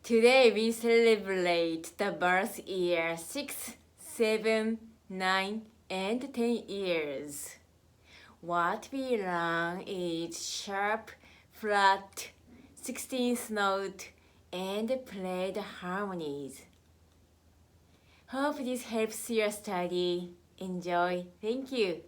Today we celebrate the birth year 6, 7, 9, and 10 years. What we learn is sharp, flat, 16th note, and played harmonies. Hope this helps your study. Enjoy. Thank you.